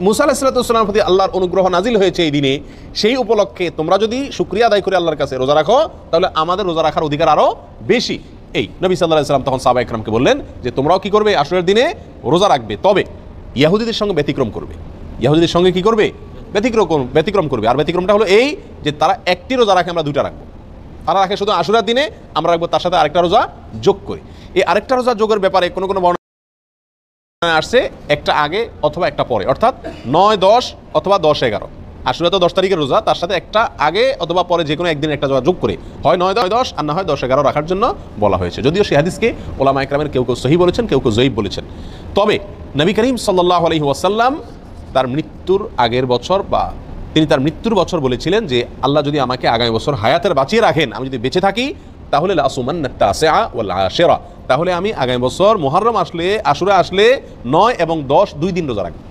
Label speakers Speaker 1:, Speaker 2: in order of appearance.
Speaker 1: মুসা আলাইহিস সালামের প্রতি আল্লাহর অনুগ্রহ নাজিল হয়েছে এই দিনে, সেই উপলক্ষে তোমরা যদি শুকরিয়া আদায় করে আল্লাহর কাছে রোজা রাখো তাহলে আমাদের রোজা রাখার অধিকার আরো বেশি। এই নবী সাল্লাল্লাহু আলাইহি সাল্লাম তখন সাহাবা ইকরামকে বললেন যে তোমরাও কি করবে, আশুরার দিনে রোজা রাখবে, তবে ইহুদিদের সঙ্গে ব্যতিক্রম করবে। ইহুদিদের সঙ্গে কি করবে? ব্যতিক্রম করবে। আর ব্যতিক্রমটা হলো এই যে তারা একটি রোজা রাখে, আমরা দুইটা রাখবো। তারা রাখে শুধু আশুরার দিনে, আমরা রাখবো তার সাথে আরেকটা রোজা যোগ করে। এই আরেকটা রোজা যোগের ব্যাপারে কোনো আসছে একটা আগে অথবা একটা পরে, অর্থাৎ 9-10 অথবা 10-11। আশুরা তো 10 তারিখের রোজা, তার সাথে একটা আগে অথবা পরে যে কোনো একদিন একটা যোগ করে হয় 9-10 আর না হয় 10-11 রাখার জন্য বলা হয়েছে। যদিও সেই হাদিসকে ওলামা ইকরামের কেউ কেউ সহিহ বলেছেন, কেউ কেউ যঈফ বলেছেন। তবে নবী করিম সাল্লাল্লাহু আলাইহি ওয়াসাল্লাম তার মৃত্যুর আগের বছর বা তিনি তার মৃত্যুর বছর বলেছিলেন যে আল্লাহ যদি আমাকে আগামী বছর হায়াতের বাঁচিয়ে রাখেন, আমি যদি বেঁচে থাকি, তাহলে লাসুমান্নাত তাসিআ ওয়াল আশিরা, তাহলে আমি আগামী বছর মুহররম আসলে, আশুরা আসলে 9 এবং 10 দুই দিন রোজা রাখবো।